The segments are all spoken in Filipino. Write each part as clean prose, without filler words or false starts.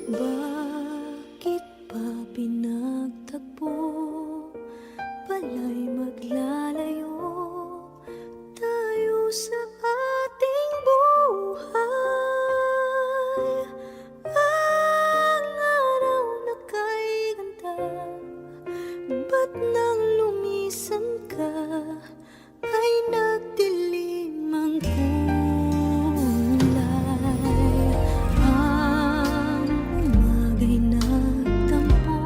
Bakit ba pinagtagpo? Pala'y maglalayo tayo sa ating buhay. Ang araw na kay ganda, ba't nang lumisan ka ay nagdilim ang kulay? Ang umaga'y nagtampo,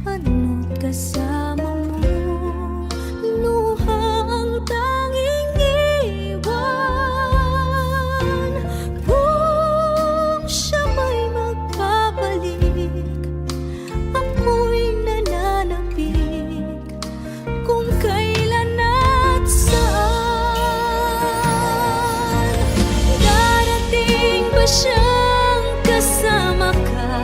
ano't kasama mo, luha ang tanging iwan. Kung siya may magpapalik, ako'y nananapik kung kailan at saan. Darating ba siyang kasama ka?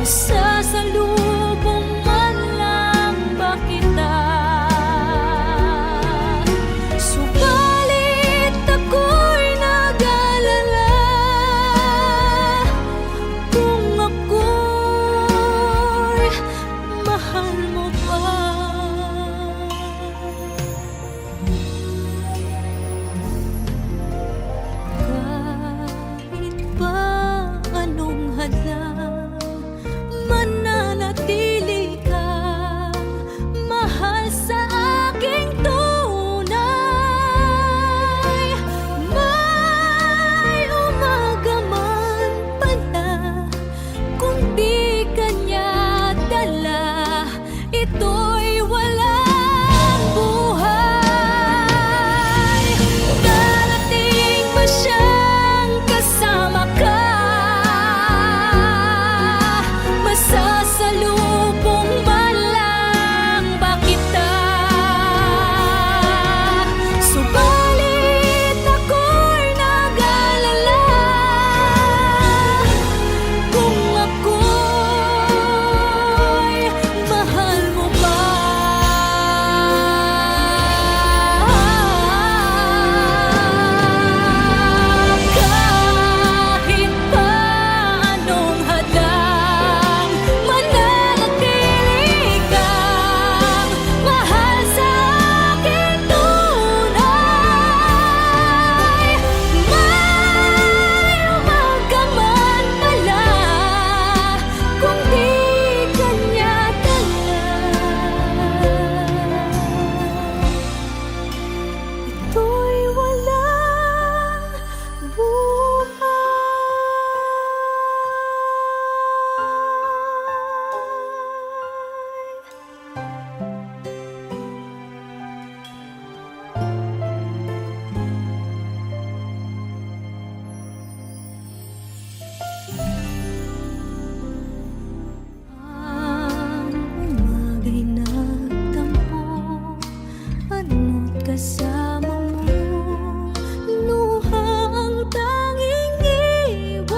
Masasalubong man lang ba kita? Subalit ako'y nag-alala kung ako'y mahal mo pa. Kahit pa anong hadlang, mananatili kang mahal sa aking tunay. May umaga man pala, kung di kanya dala, ito'y walang buhay. Darating ba siyang kasama ka? Masasalubong man lang ba kita? Subalit ako'y nag-alala kung ako'y mahal mo pa. Kahit pa anong hadlang, mananatili kang mahal sa aking tunay. May umaga man pala, kung di kanya dala, ito'y walang buhay. Ang umaga'y nagtampo, ano't kasama mo, luha ang tanging iwan.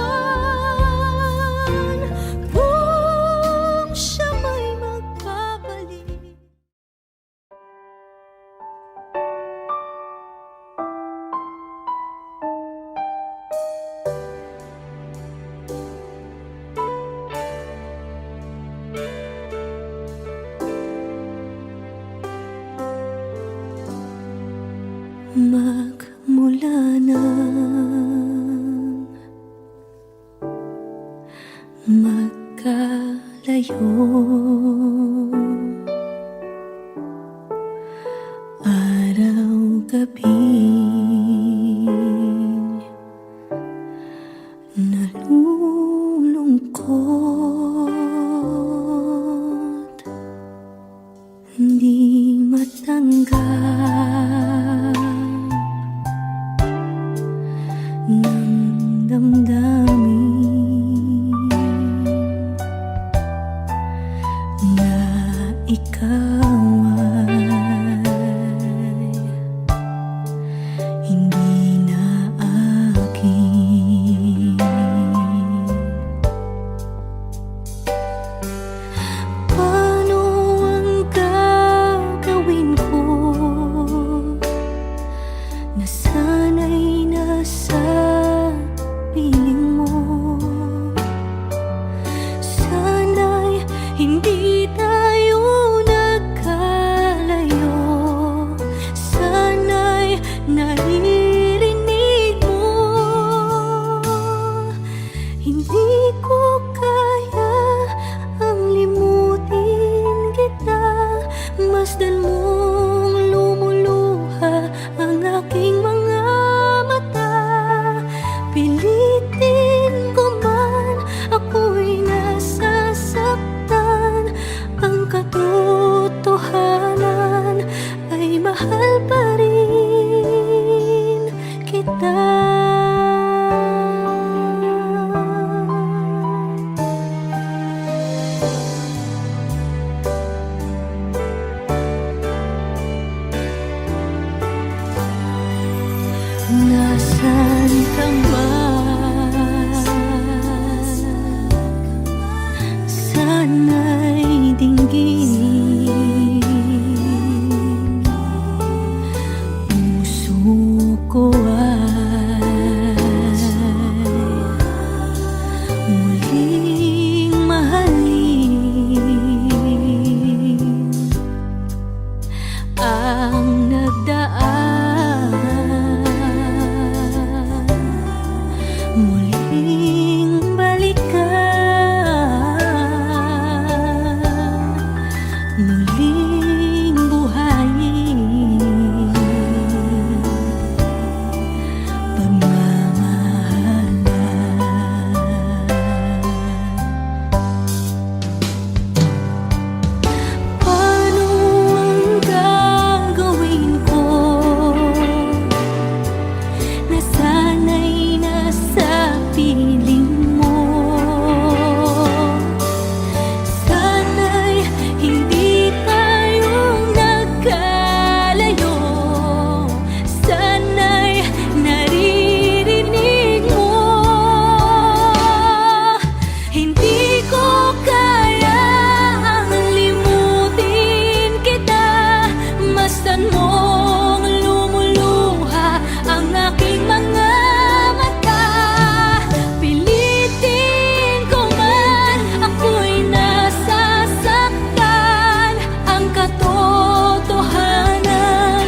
Kung siya may magpapalik, magmula nang magkalayo, araw-gabing nalulungkot, hindi matanggap ng damdamin na ikaw ay Nasaan ka man, sana'y dinggin puso ko ay muling mahalin ang nagdaan, muling balikan, muling buhayin pagmamahalan. Paano ang gagawin ko? Nasana'y nasa piling mo. Sana'y hindi tayong nagkalayo. Sana'y naririnig mo. Hindi ko kaya ang limutin kita. Masdan mong lumuluha ang aking mga mata. Pilitin ko man, ako'y nasasaktan. Ang katotohanan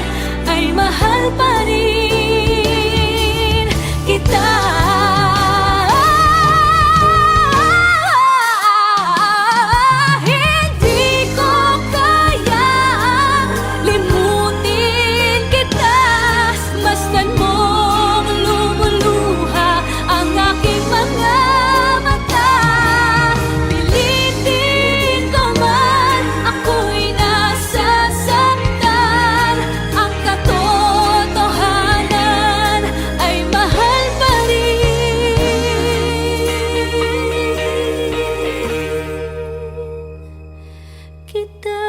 ay mahal pa rin kita. Hindi ko kayang limutin kita. Masdan mong lumuluha ang aking mga mata. Pilitin ko man, ako'y nasasaktan. Ang katotohanan ay mahal pa rin kita.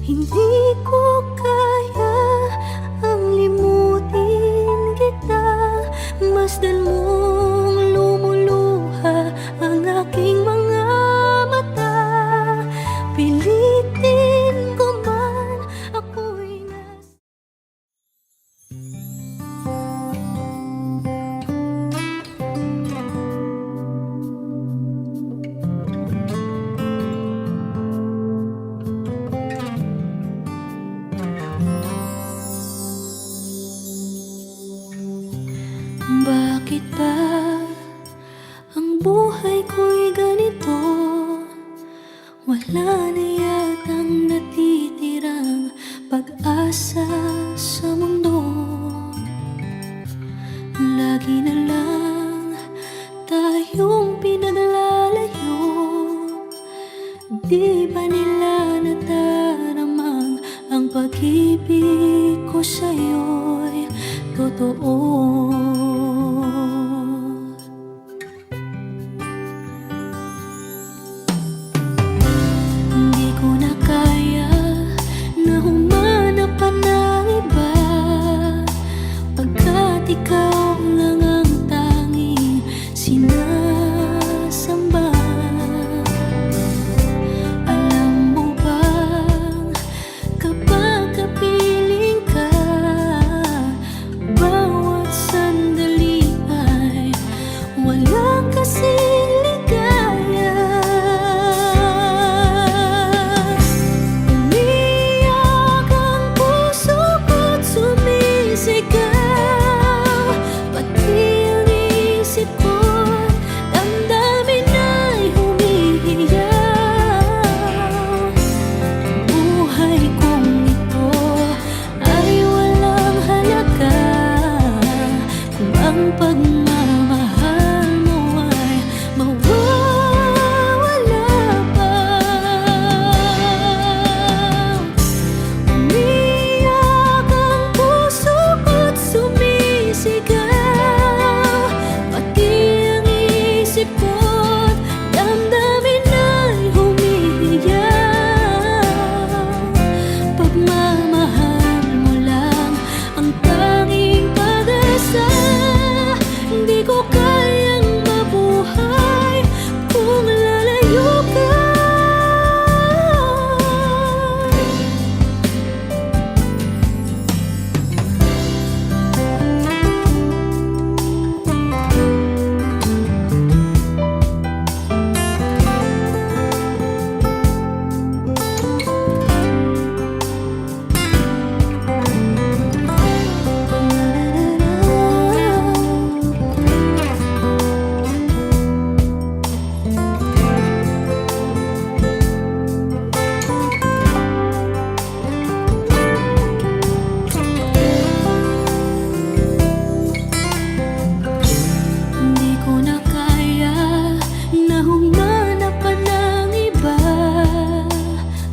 Hindi ko kaya ang limutin kita. Masdan mong lumuluha ang aking mga mata. Pilitin ko man, ako'y bakit ba ang buhay ko'y ganito? Wala na yatang natitirang pag-asa sa mundo. Lagi na lang tayong pinaglalayo. Di ba nila nataramang ang pag-ibig ko sa'yo'y totoo? Hindi ko na kaya na humanap pa ng iba, pagkat ikaw lang ang tanging sinasamba. Alam mo bang kapag kapiling ka, bawat sa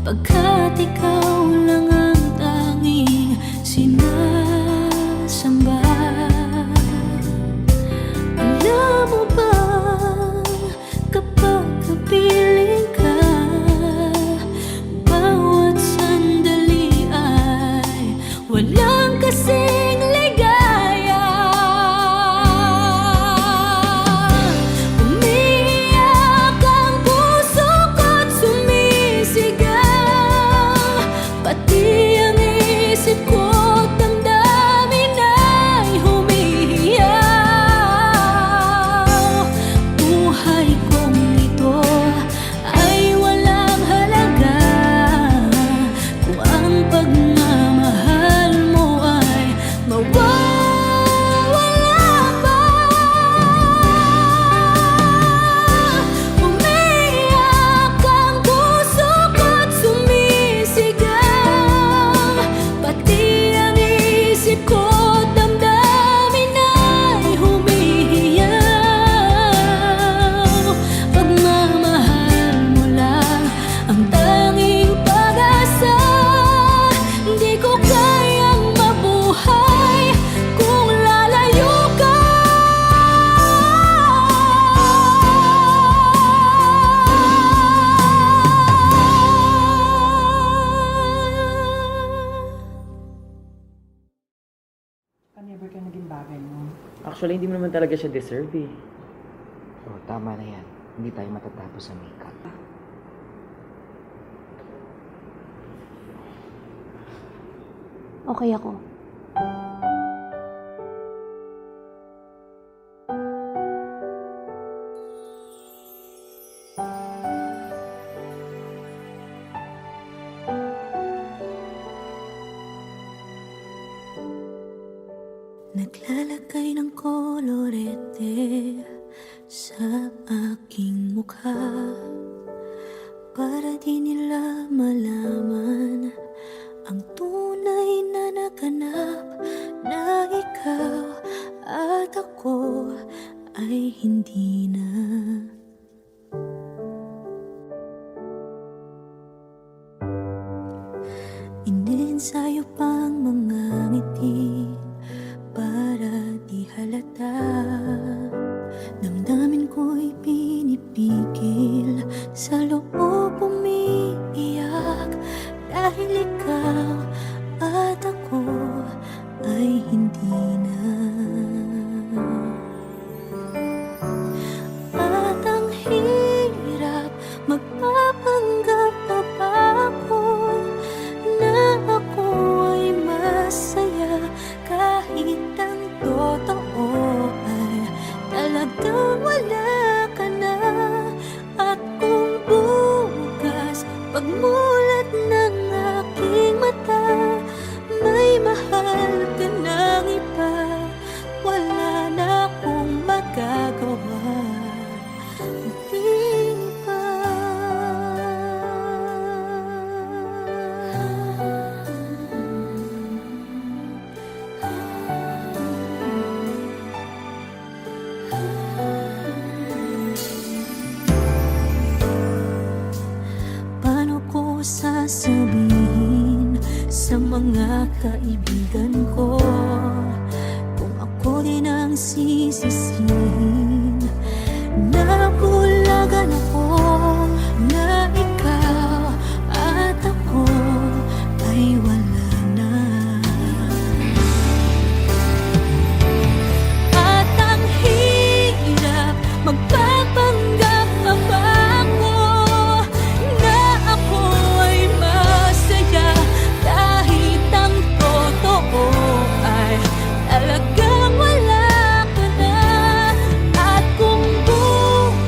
pagkat ikaw lang ang tanging sinasamba. Alam mo ba, kapag kapiling ka, bawat sandali ay walang kasing ligaya. Umiiyak ang puso ko't sumisigaw, pati ang isip ko't damdamin ay humihiyaw. Buhay kong ito ay walang halaga kung ang pagmamahal mo ay mawawala pa. Umiiyak ang puso ko't sumisigaw, pati ang isip ko't damdamin ay humihiyaw. Pagmamahal mo lang ang tanging pag-asa, hindi ko kayang mabuhay kung lalayo ka. Never ka naging bagay mo. Actually, hindi mo naman talaga siya deserve eh. Oh, tama na yan. Hindi tayo matatapos sa makeup. Okay ako. Naglalagay ng kolorete sa aking mukha para di nila malaman ang tunay na naganap, na ikaw at ako ay hindi na. Iniensayo pang mga ngiti para di halata. Damdamin ko'y pinipigil, sa loob umiiyak, dahil ikaw at ako ay hindi na. At ang hirap, magpapanggap pa ba ako na ako ay masaya, kahit ang totoo ay talagang wala ka na. At kung bukas pagmulat ng aking mata, may mahal ka ng iba, wala na akong magagawa. Di ba? Paano ko sasabihin sa mga kaibigan ko kung ako din ang sisisihin? Nabulagan ako na ikaw at ako ay wala na. At ang hirap, magpapanggap pa ba ako na ako ay masaya, kahit ang totoo ay talagang wala ka na. At kung bukas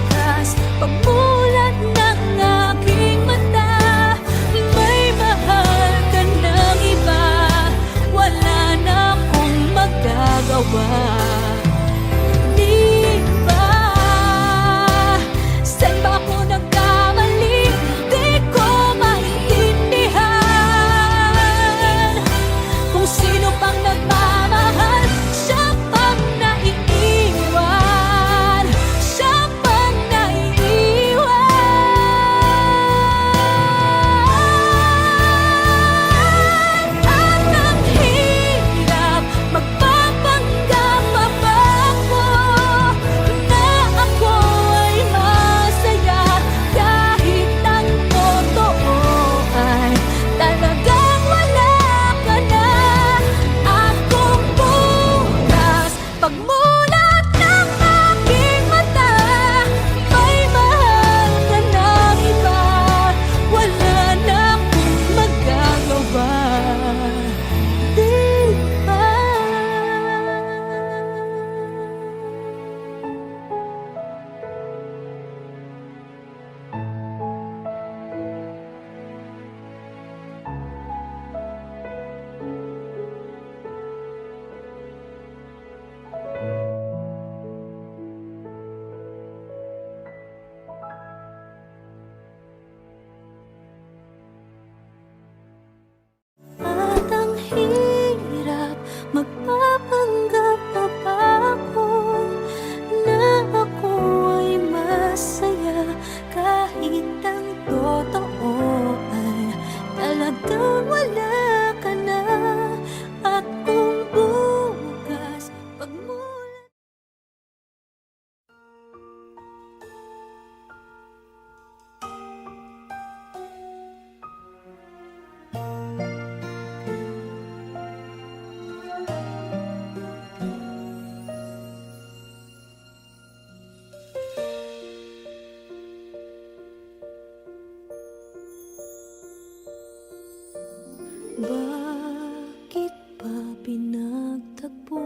Bakit ba pinagtagpo?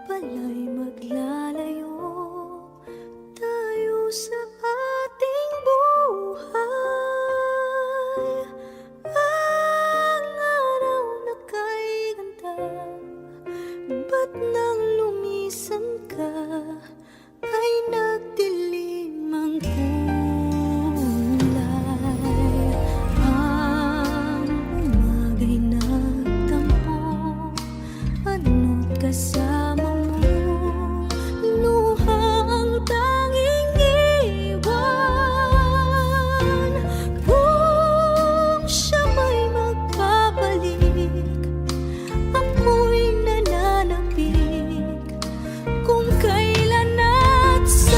Pala'y maglalayo tayo sa ating buhay. Ang araw na kay ganda, ba't nang lumisan ka ay nagdilim ang kulay? Ang umaga'y nagtampo, ano't kasama mo, luha ang tanging iwan. Kung siya may magpapalik, ako'y nananapig kung kailan at saan.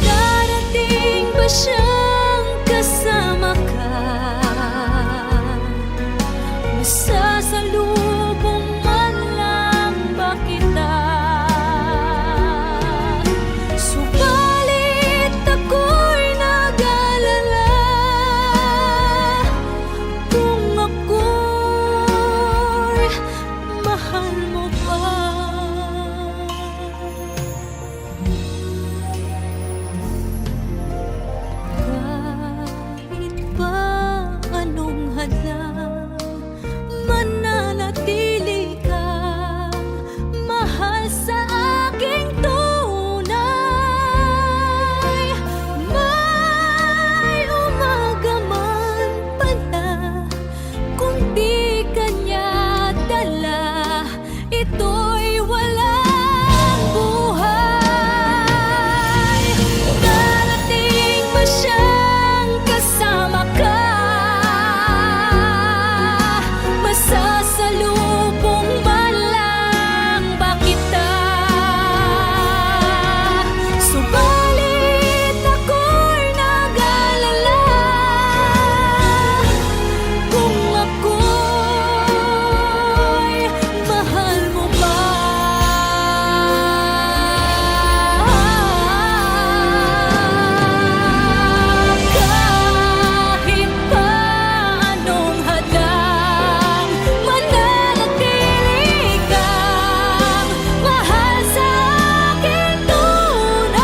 Darating ba siyang kasama ka? Masasalubong man lang ba kita? Subalit ako'y nag-alala kung ako'y mahal mo pa. Kahit pa anong hadlang, mananatili kang mahal sa aking tunay. May umaga man pala, kung di kanya dala, ito'y walang buhay. Darating ba siyang kasama ka? Masasalubong man lang ba kita? Subalit ako'y nag-alala kung ako'y mahal mo pa. Kahit pa anong hadlang, mananatili kang mahal sa aking tunay.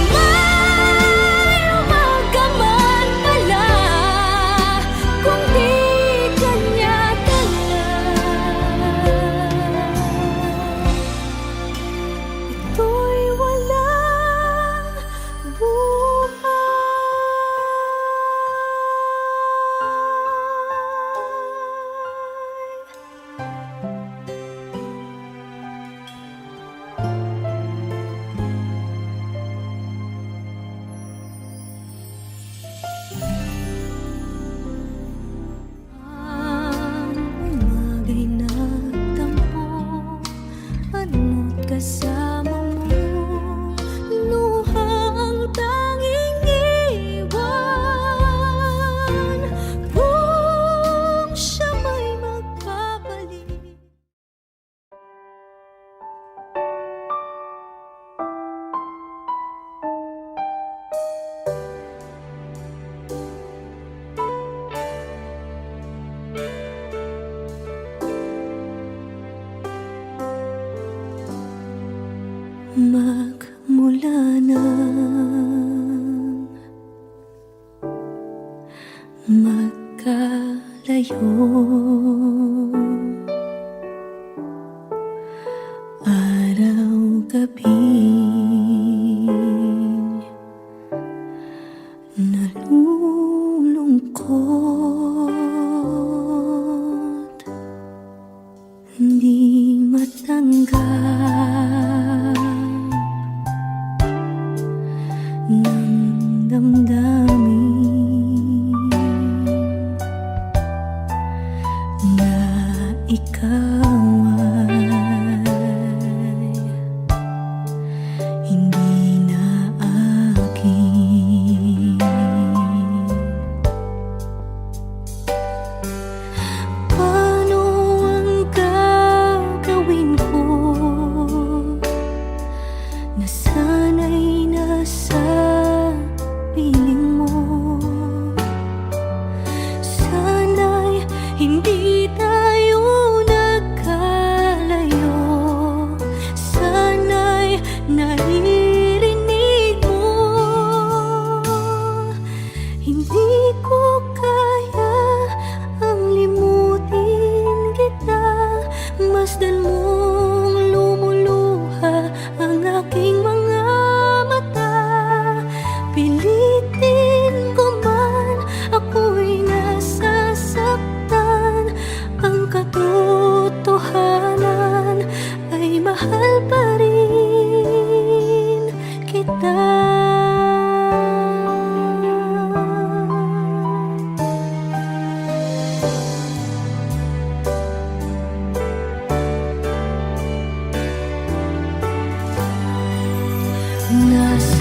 May umaga man pala, kung di kanya dala, ito'y walang buhay. Ang umaga'y nagtampo, ano't kasama mo, luha ang tanging iwan. Kung siya may magpapalik. Magmula nang magkalayo, araw-gabi nalulungkot, di matanggap ng damdamin na ikaw ay hindi na akin. Paano ang gagawin ko na sana'y nasa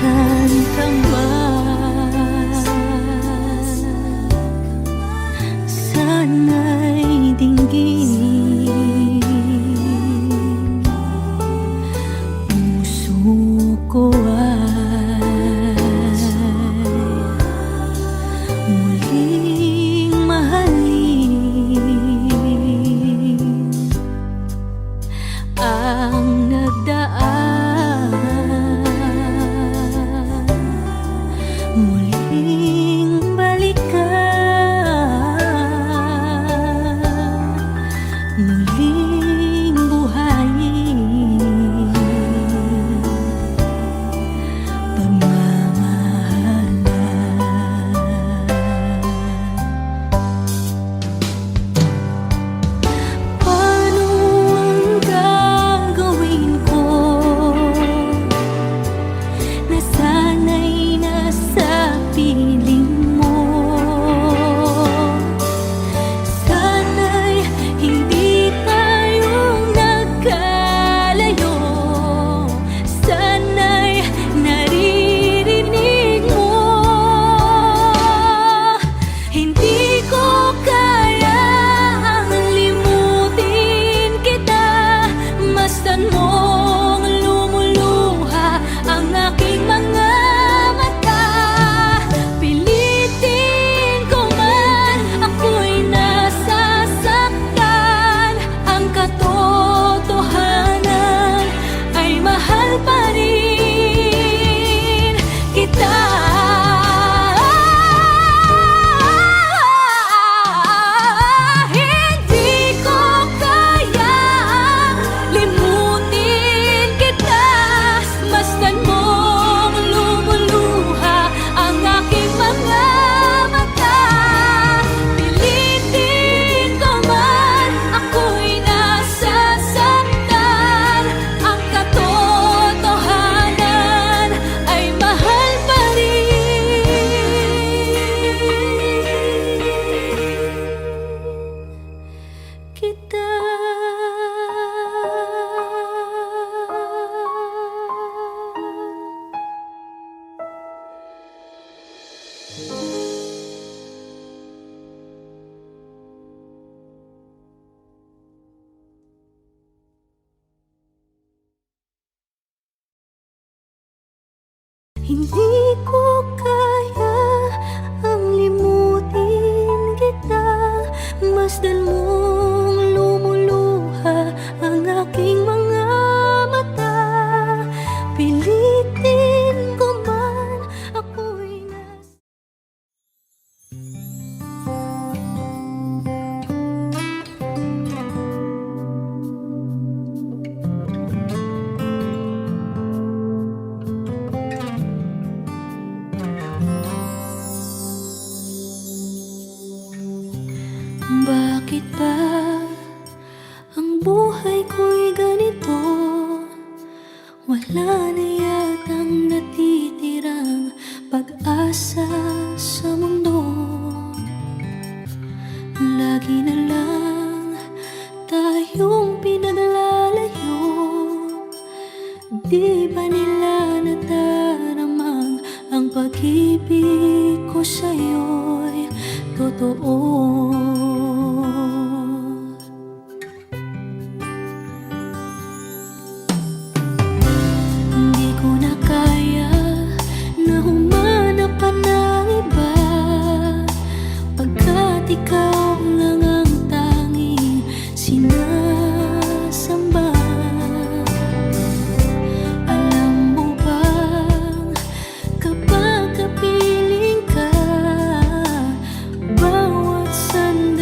nasan ka man, sana'y dinggin puso ko ay muling mahalin ang nagdaan, muling balikan, muling buhayin pagmamahalan. Paano ang gagawin ko na sana'y nasa piling mo? Sana'y hindi tayo nagkalayo, sana'y naririnig mo. Hindi ko kayang limutin kita, masdan mong lumuluha ang aking mga mata. Pilitin ko man, ako'y nasasaktan, ang katotohanan ay mahal pa rin kita. Hindi ko kayang limutin kita, masdan mong lumuluha ang aking mga mata. Pilitin ko man, ako'y nasasaktan, ang katotohanan ay mahal pa rin kita. Hindi ko kaya ang limutin kita, masdan mong lumuluha ang aking mga mata. Pilitin ko man, ako'y bakit ba ang buhay ko'y ganito? Wala na yatang natitirang pag-asa sa mundo. Lagi na lang tayong pinaglalayo. Di ba nila nataramang ang pag-ibig ko sa'yo'y totoo? Hindi ko na kaya na humanap pa ng iba, pagkat ikaw lang ang tanging sinasamba. Alam mo bang kapag kapiling ka, bawat sandali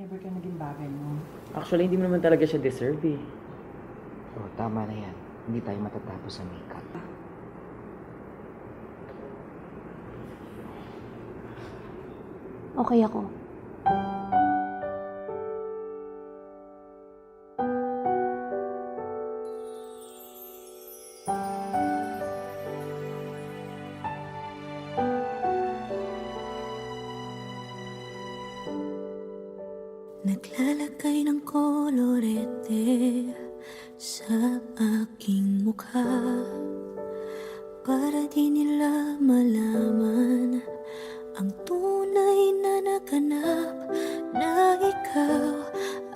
never ka naging bagay mo. Actually, hindi mo naman talaga siya deserve eh. Oh, tama na yan. Hindi tayo matatapos sa makeup. Okay ako. Naglalagay ng kolorete sa aking mukha para di nila malaman ang tunay na naganap, na ikaw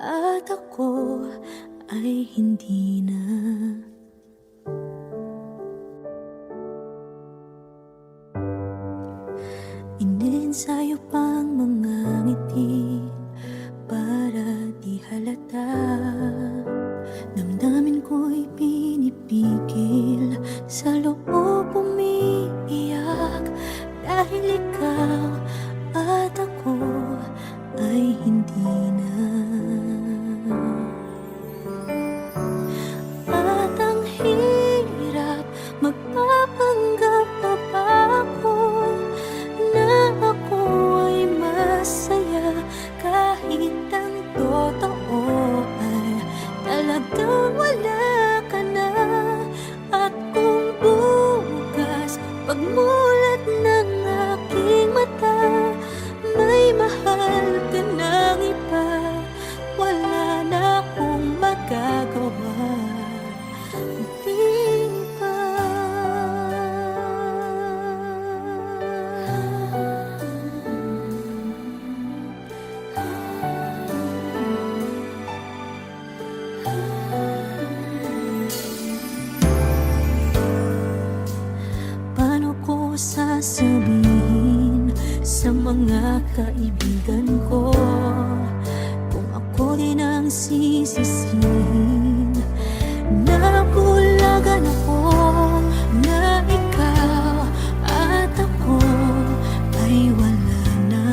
at ako ay hindi na. Iniensayo pang mga ngiti para di halata. Damdamin ko'y pinipigil, sa loob umiiyak, dahil ikaw at ako ay hindi na. At ang hirap, magpapanggap na ba ako na ako ay masaya, kahit ang totoo ay talagang wala ka na. At kung bukas pagmulat ng aking mata, may mahal ka ng iba, wala na akong magagawa. Di ba? Paano ko sasabihin sa mga kaibigan ko kung ako din ang sisisihin? Nabulagan ako na ikaw at ako ay wala na.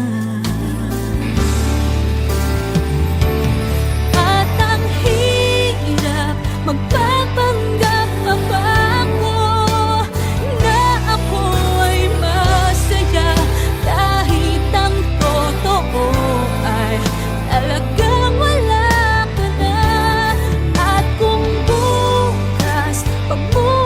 At ang hirap, magpapanggap pa ba ako na ako ay masaya, kahit ang totoo ay talagang wala ka na. At kung bukas pagmulat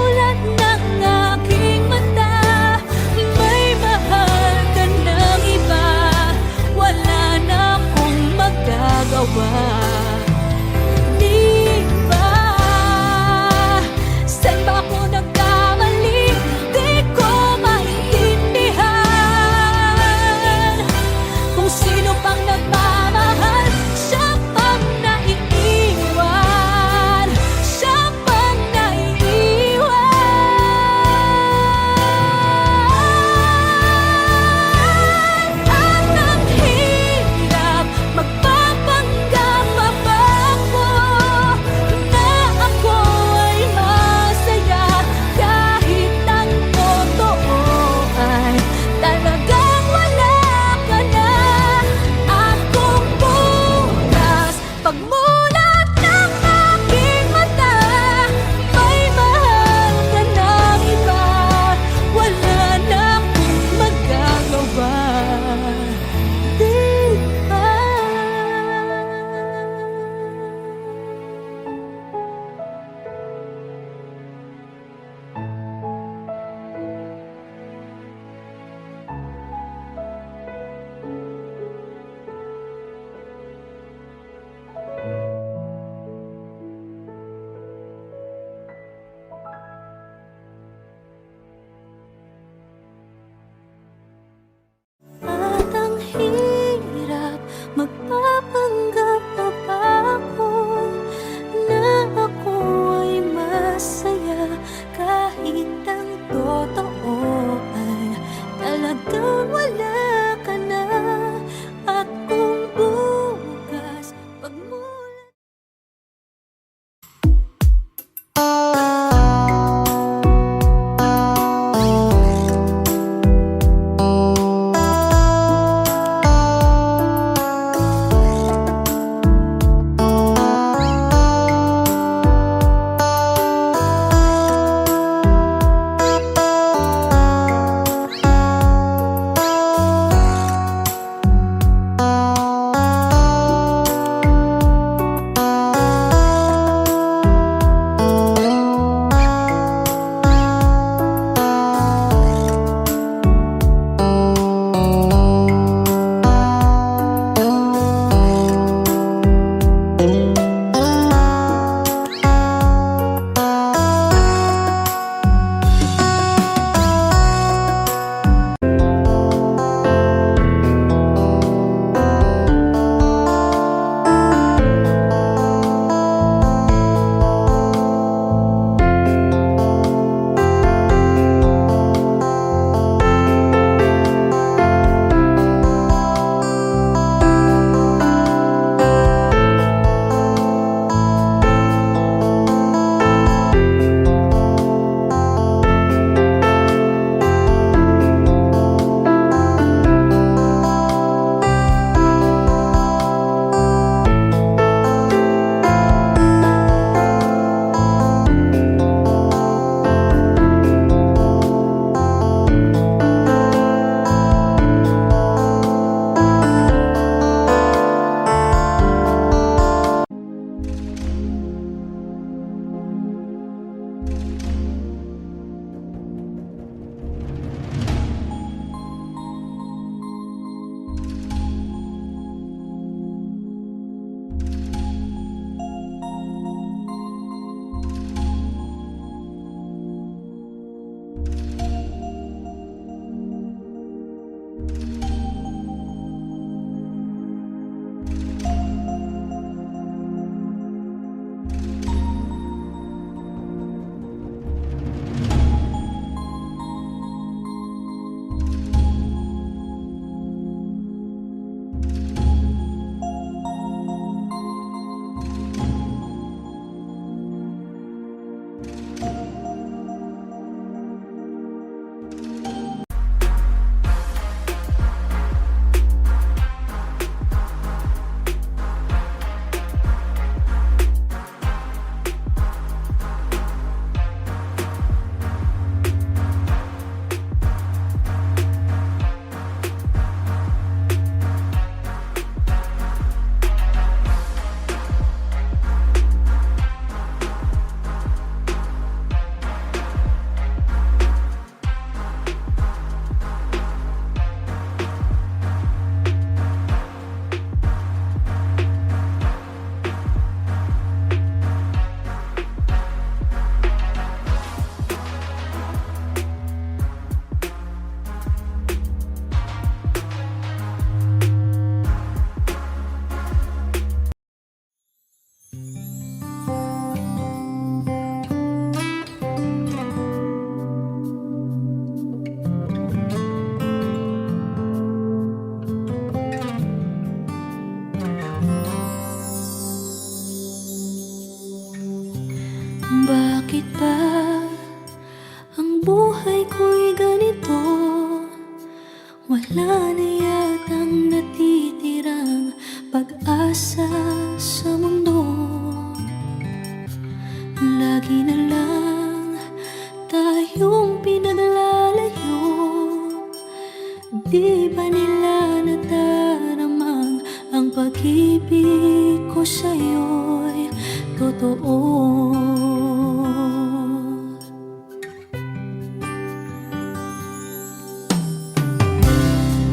ko sa'yo'y totoo.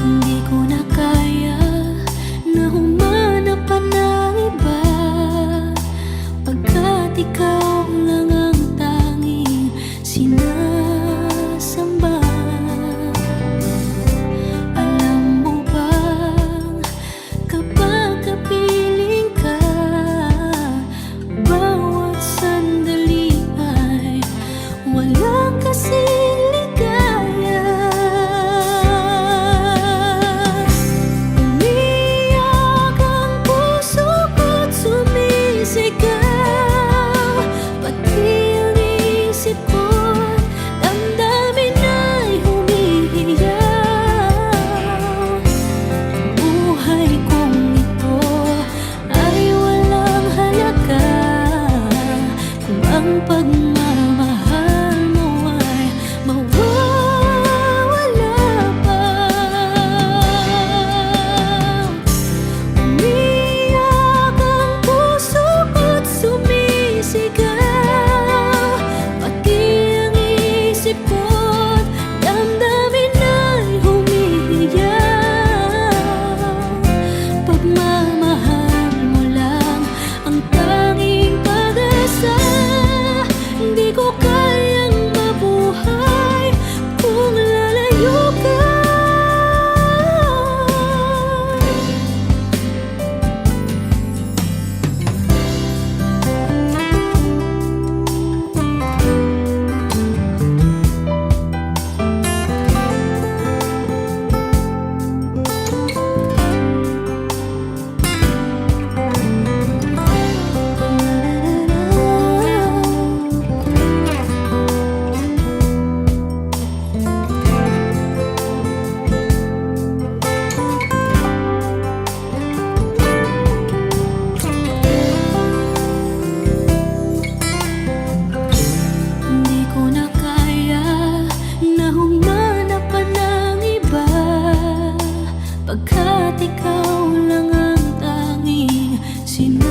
Hindi ko na kaya na humanap pa ng iba, pagkat ikaw lang ang tanging sinasamba. Alam mo bang kapag kapiling ka, bawat sandali ay walang kasing ligaya. Umiyak ang puso ko't sumisigaw, pati ang isip ko't damdamin ay humihiyaw. Buhay kong ito ay walang halaga kung ang pagmamahal mo ay mawawala pa. Umiyak ang puso ko't sumisigaw, pati ang isip ko't damdamin ay humihiyaw. Pagmamahal mo lang ang tanging pag-asa, hindi ko kayang mabuhay kung lalayo ka. Hindi ko na kaya na humanap pa ng iba, pagkat ikaw lang ang tanging sinasamba.